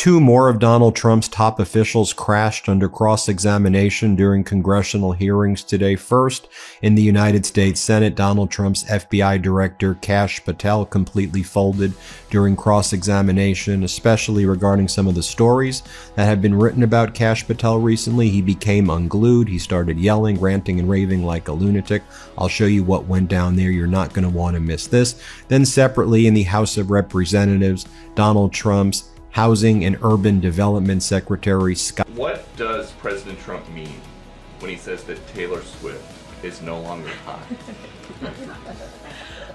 Two more of Donald Trump's top officials crashed under cross-examination during congressional hearings today. First, in the United States Senate, Donald Trump's FBI Director Kash Patel completely folded during cross-examination, especially regarding some of the stories that have been written about Kash Patel recently. He became unglued. He started yelling, ranting, and raving like a lunatic. I'll show you what went down there. You're not going to want to miss this. Then separately, in the House of Representatives, Donald Trump's Housing and Urban Development Secretary Scott. What does President Trump mean when he says that Taylor Swift is no longer hot?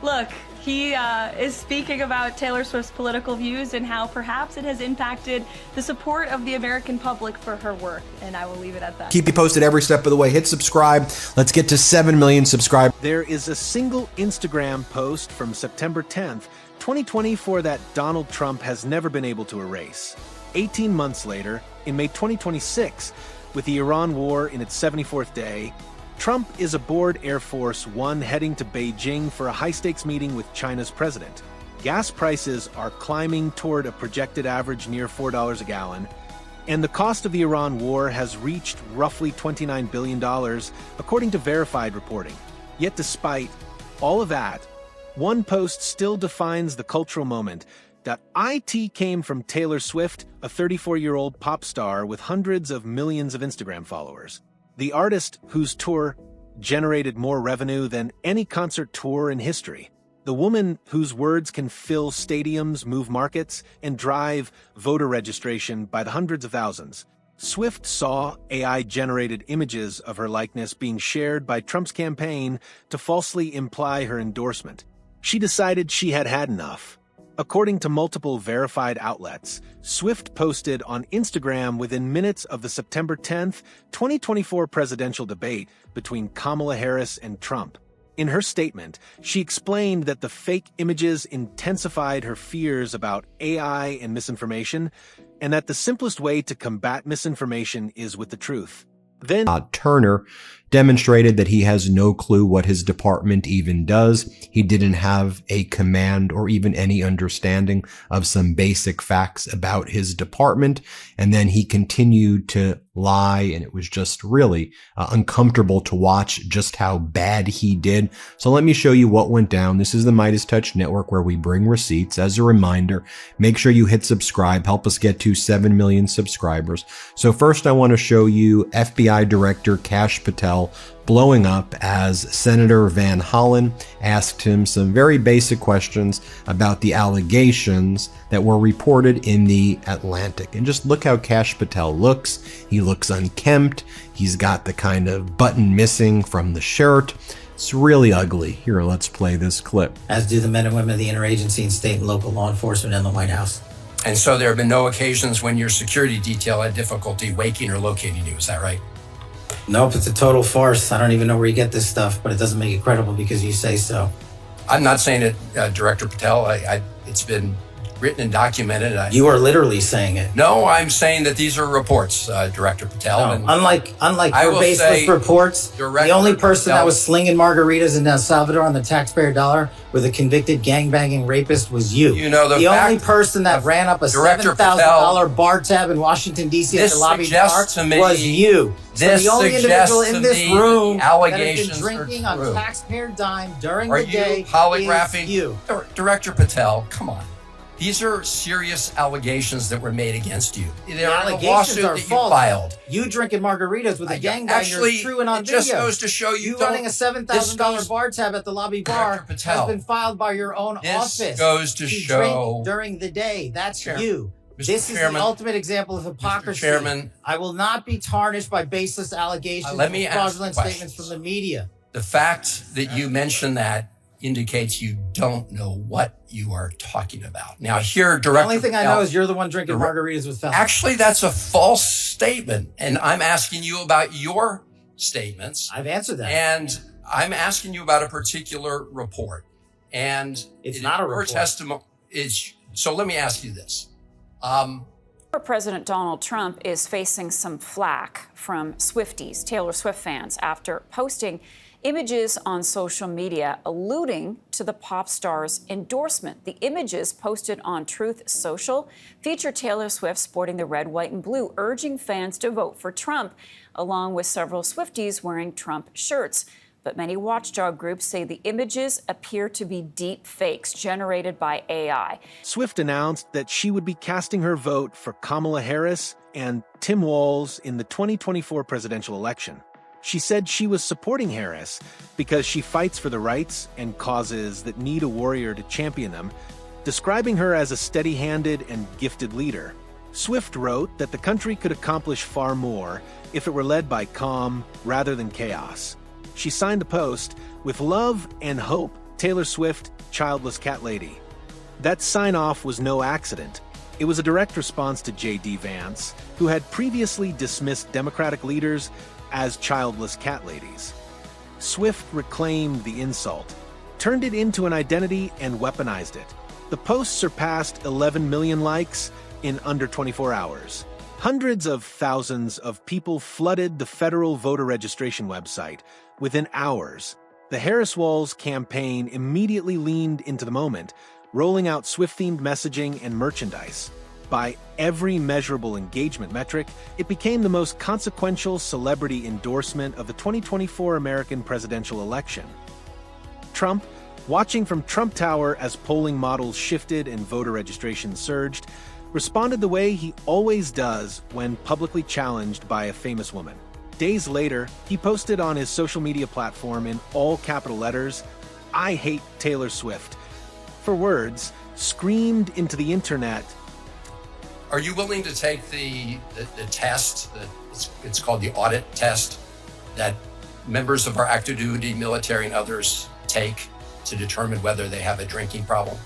Look, he is speaking about Taylor Swift's political views and how perhaps it has impacted the support of the American public for her work, and I will leave it at that. Keep you posted every step of the way. Hit subscribe. Let's get to 7 million subscribers. There is a single Instagram post from September 10th, 2024 that Donald Trump has never been able to erase. 18 months later, in May 2026, with the Iran war in its 74th day, Trump is aboard Air Force One heading to Beijing for a high-stakes meeting with China's president. Gas prices are climbing toward a projected average near $4 a gallon, and the cost of the Iran war has reached roughly $29 billion, according to verified reporting. Yet despite all of that, one post still defines the cultural moment. That IT came from Taylor Swift, a 34-year-old pop star with hundreds of millions of Instagram followers. The artist whose tour generated more revenue than any concert tour in history. The woman whose words can fill stadiums, move markets, and drive voter registration by the hundreds of thousands. Swift saw AI-generated images of her likeness being shared by Trump's campaign to falsely imply her endorsement. She decided she had had enough. According to multiple verified outlets, Swift posted on Instagram within minutes of the September 10th, 2024 presidential debate between Kamala Harris and Trump. In her statement, she explained that the fake images intensified her fears about AI and misinformation, and that the simplest way to combat misinformation is with the truth. Then Turner demonstrated that he has no clue what his department even does. He didn't have a command or even any understanding of some basic facts about his department. And then he continued to lie, and it was just really uncomfortable to watch just how bad he did. So let me show you what went down. This is the Midas Touch Network, where we bring receipts. As a reminder, make sure you hit subscribe. Help us get to 7 million subscribers. So first, I want to show you FBI Director Kash Patel blowing up as Senator Van Hollen asked him some very basic questions about the allegations that were reported in the Atlantic. And just look how Kash Patel looks. He looks unkempt. He's got the kind of button missing from the shirt. It's really ugly. Here, let's play this clip. As do the men and women of the interagency and state and local law enforcement and the White House. And so there have been no occasions when your security detail had difficulty waking or locating you, is that right? Nope, it's a total farce. I don't even know where you get this stuff, but it doesn't make it credible because you say so. I'm not saying it, Director Patel. It's been written and documented. You are literally saying it. No, I'm saying that these are reports, Director Patel. No, and unlike your baseless reports, the only person that was slinging margaritas in El Salvador on the taxpayer dollar with a convicted gangbanging rapist was you. You know, the only person that ran up a $7,000 bar tab in Washington, D.C. at the lobby bar was you. This so the only individual in this room that has been drinking on taxpayer dime during the day is you. Director Patel, come on. These are serious allegations that were made against you. They're allegations are false. Filed. You drinking margaritas with a gangbanger is true and on video. It just goes to show you running a $7,000 bar tab at the lobby bar has been filed by your own office. This goes to show during the day. That's you. This is the ultimate example of hypocrisy. Mr. Chairman, I will not be tarnished by baseless allegations and fraudulent statements from the media. The fact that you mentioned that indicates you don't know what you are talking about. Now here, Director... The only thing I know is you're the one drinking margaritas with felons. Actually, that's a false statement, and I'm asking you about your statements. I've answered that. And I'm asking you about a particular report. And it's not a report. Testimony is... So let me ask you this. President Donald Trump is facing some flack from Swifties, Taylor Swift fans, after posting images on social media alluding to the pop star's endorsement. The images posted on Truth Social feature Taylor Swift sporting the red, white, and blue, urging fans to vote for Trump, along with several Swifties wearing Trump shirts. But many watchdog groups say the images appear to be deep fakes generated by AI. Swift announced that she would be casting her vote for Kamala Harris and Tim Walz in the 2024 presidential election. She said she was supporting Harris because she fights for the rights and causes that need a warrior to champion them, describing her as a steady-handed and gifted leader. Swift wrote that the country could accomplish far more if it were led by calm rather than chaos. She signed the post, "With love and hope, Taylor Swift, childless cat lady." That sign-off was no accident. It was a direct response to J.D. Vance, who had previously dismissed Democratic leaders as childless cat ladies. Swift reclaimed the insult, turned it into an identity, and weaponized it. The post surpassed 11 million likes in under 24 hours. Hundreds of thousands of people flooded the federal voter registration website within hours. The Harris-Walz campaign immediately leaned into the moment, rolling out Swift-themed messaging and merchandise. By every measurable engagement metric, it became the most consequential celebrity endorsement of the 2024 American presidential election. Trump, watching from Trump Tower as polling models shifted and voter registration surged, responded the way he always does when publicly challenged by a famous woman. Days later, he posted on his social media platform in all capital letters, "I hate Taylor Swift." For words, screamed into the internet. Are you willing to take the test, it's called the audit test, that members of our active duty military and others take to determine whether they have a drinking problem?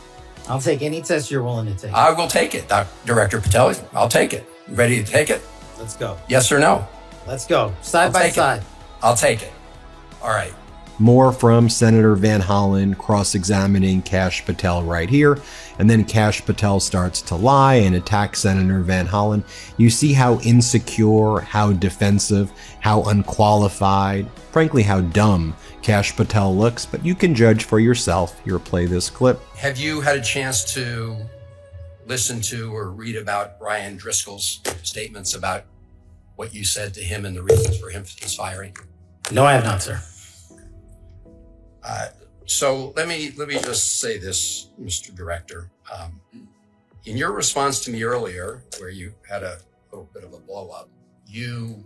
I'll take any test you're willing to take. I will take it, Director Patel. I'll take it. You ready to take it? Let's go. Yes or no? Let's go. Side by side. I'll take it. All right. More from Senator Van Hollen cross-examining Kash Patel right here. And then Kash Patel starts to lie and attack Senator Van Hollen. You see how insecure, how defensive, how unqualified, frankly, how dumb Kash Patel looks. But you can judge for yourself. Here, play this clip. Have you had a chance to listen to or read about Ryan Driscoll's statements about what you said to him and the reasons for his firing? No, I have not, sir. So let me just say this, Mr. Director. In your response to me earlier, where you had a little bit of a blow up, you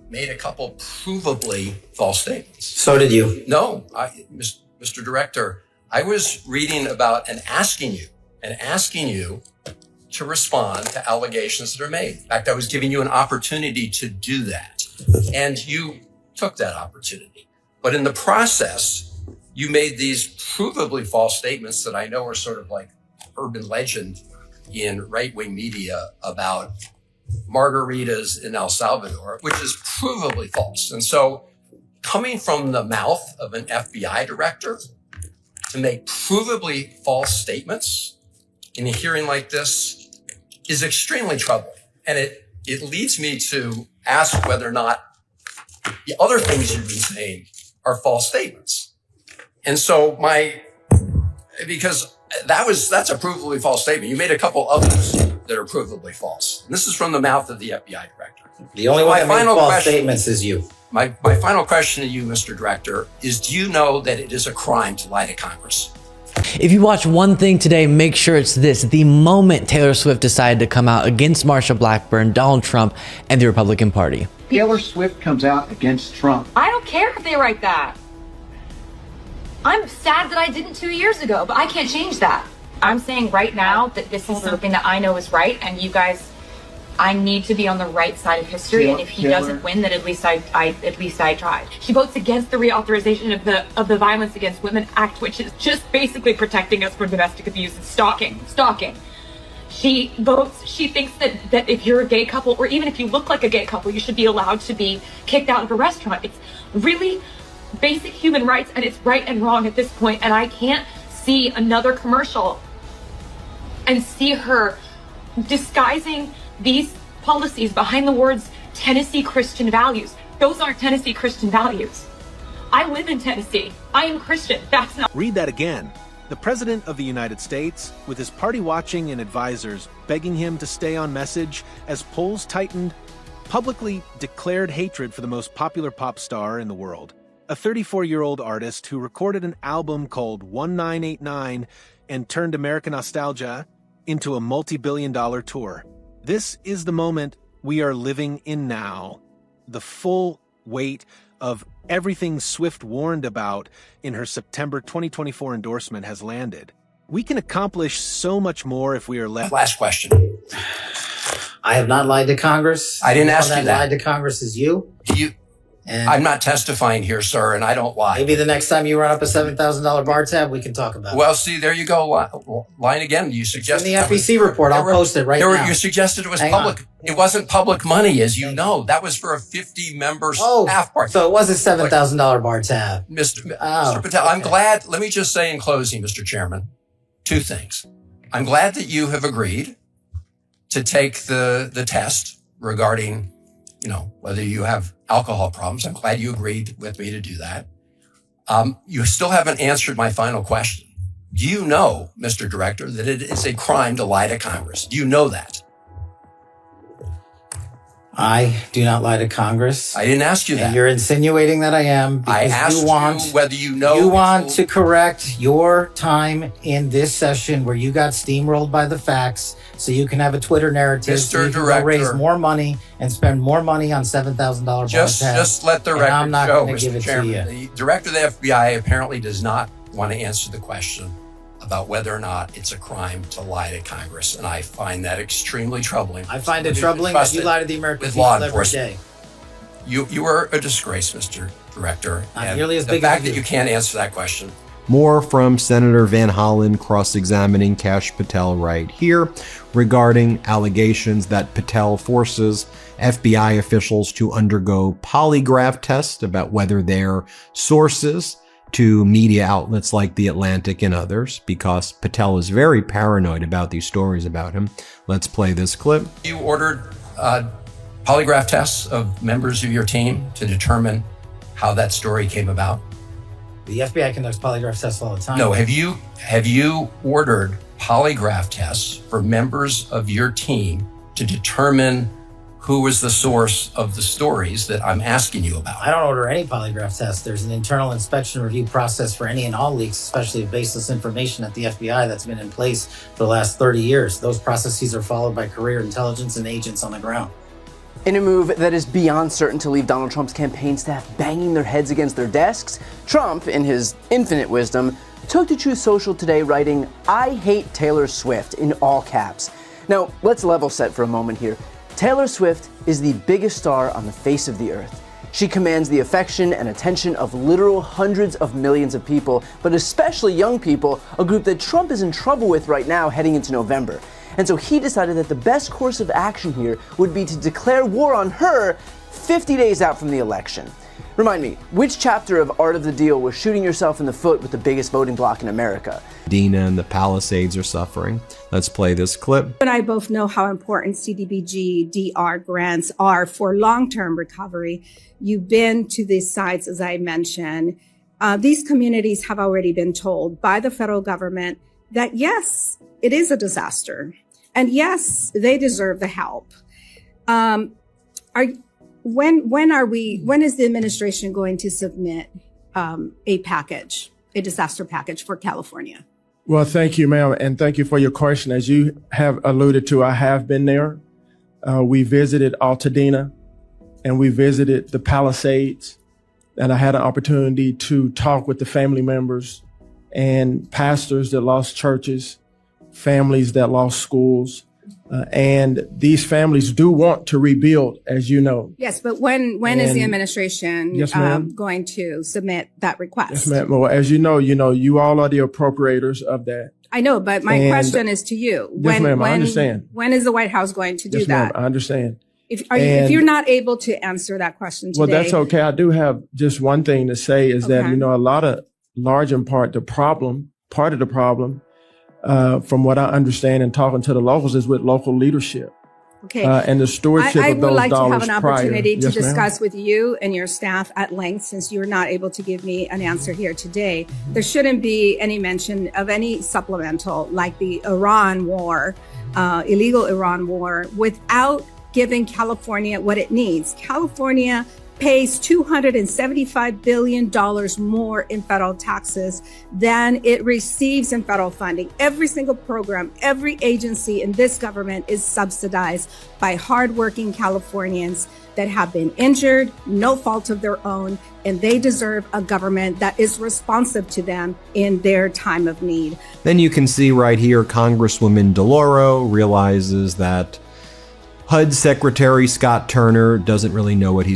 made a couple provably false statements. So did you. No, Mr. Director, I was reading about and asking you to respond to allegations that are made. In fact, I was giving you an opportunity to do that, and you took that opportunity. But in the process, you made these provably false statements that I know are sort of like urban legend in right-wing media about margaritas in El Salvador, which is provably false. And so coming from the mouth of an FBI director to make provably false statements in a hearing like this is extremely troubling. And it leads me to ask whether or not the other things you've been saying are false statements. And so because that's a provably false statement. You made a couple others that are provably false. And this is from the mouth of the FBI director. The only one that made false statements is you. My final question to you, Mr. Director, is do you know that it is a crime to lie to Congress? If you watch one thing today, make sure it's this. The moment Taylor Swift decided to come out against Marsha Blackburn, Donald Trump, and the Republican Party. Taylor Swift comes out against Trump. I don't care if they write that. I'm sad that I didn't 2 years ago, but I can't change that. I'm saying right now that this is something that I know is right, and you guys, I need to be on the right side of history. And if he doesn't win, then at least I tried. She votes against the reauthorization of the Violence Against Women Act, which is just basically protecting us from domestic abuse and stalking. She thinks that if you're a gay couple, or even if you look like a gay couple, you should be allowed to be kicked out of a restaurant. It's really basic human rights, and it's right and wrong at this point. And I can't see another commercial and see her disguising these policies behind the words Tennessee Christian values. Those aren't Tennessee Christian values. I live in Tennessee. I am Christian. That's not. Read that again. The President of the United States, with his party watching and advisors begging him to stay on message as polls tightened, publicly declared hatred for the most popular pop star in the world, a 34-year-old artist who recorded an album called 1989 and turned American nostalgia into a multi-billion-dollar tour. This is the moment we are living in now. The full weight of everything Swift warned about in her September 2024 endorsement has landed. We can accomplish so much more if we are left. Last question. I have not lied to Congress. I didn't ask you that. Lied to Congress is you. And I'm not testifying here, sir, and I don't lie. maybe the next time you run up a $7,000 bar tab, we can talk about it. Well, see, there you go. Lying again. You suggested In the FEC report, I'll post it right now. You suggested it was Hang public. on. It wasn't public money, as you know. That was for a 50-member staff party. So it was a $7,000 bar tab. Mr. Patel, I'm glad. Let me just say in closing, Mr. Chairman, two things. I'm glad that you have agreed to take the test regarding, whether you have alcohol problems. I'm glad you agreed with me to do that. You still haven't answered my final question. Do you know, Mr. Director, that it is a crime to lie to Congress? Do you know that? I do not lie to Congress. I didn't ask you that. And you're insinuating that I am. I asked you whether you know. You want to correct your time in this session where you got steamrolled by the facts so you can have a Twitter narrative. Mr. So you can go Director, raise more money and spend more money on $7,000 bar tabs. Just let the record I'm not show, going to give Mr. it Chairman. to you. The Director of the FBI apparently does not want to answer the question about whether or not it's a crime to lie to Congress. And I find that extremely troubling. I find it troubling that you lie to the American people every day. You are a disgrace, Mr. Director. Not nearly as the big fact as that you. you can't answer that question. More from Senator Van Hollen cross-examining Kash Patel right here regarding allegations that Patel forces FBI officials to undergo polygraph tests about whether their sources to media outlets like The Atlantic and others, because Patel is very paranoid about these stories about him. Let's play this clip. You ordered polygraph tests of members of your team to determine how that story came about? The FBI conducts polygraph tests all the time. No, have you ordered polygraph tests for members of your team to determine who was the source of the stories that I'm asking you about? I don't order any polygraph tests. There's an internal inspection review process for any and all leaks, especially of baseless information at the FBI, that's been in place for the last 30 years. Those processes are followed by career intelligence and agents on the ground. In a move that is beyond certain to leave Donald Trump's campaign staff banging their heads against their desks, Trump, in his infinite wisdom, took to Truth Social today writing, "I hate Taylor Swift," in all caps. Now, let's level set for a moment here. Taylor Swift is the biggest star on the face of the earth. She commands the affection and attention of literal hundreds of millions of people, but especially young people, a group that Trump is in trouble with right now heading into November. And so he decided that the best course of action here would be to declare war on her 50 days out from the election. Remind me, which chapter of Art of the Deal was shooting yourself in the foot with the biggest voting bloc in America? Dina and the Palisades are suffering. Let's play this clip. You and I both know how important CDBG, DR grants are for long-term recovery. You've been to these sites, as I mentioned. These communities have already been told by the federal government that, yes, it is a disaster. And yes, they deserve the help. When is the administration going to submit a disaster package for California? Well, thank you, ma'am, and thank you for your question. As you have alluded to, I have been there. We visited Altadena, and we visited the Palisades, and I had an opportunity to talk with the family members and pastors that lost churches, families that lost schools, and these families do want to rebuild, as you know. Yes, but when is the administration going to submit that request? Yes, ma'am. Well, as you know, you all are the appropriators of that. I know, but my question is to you. Yes, ma'am, I understand. When is the White House going to do yes, that? Ma'am, I understand. If you're not able to answer that question today. Well, that's okay. I do have just one thing to say is that, a lot of large in part, part of the problem, from what I understand and talking to the locals, is with local leadership. Okay. And the stewardship I of those would like to dollars have an opportunity prior. to Yes, ma'am. discuss with you and your staff at length, since you're not able to give me an answer here today. There shouldn't be any mention of any supplemental like the Iran war, illegal Iran war, without giving California what it needs. California pays $275 billion more in federal taxes than it receives in federal funding. Every single program, every agency in this government is subsidized by hardworking Californians that have been injured, no fault of their own, and they deserve a government that is responsive to them in their time of need. Then you can see right here, Congresswoman DeLauro realizes that HUD Secretary Scott Turner doesn't really know what he's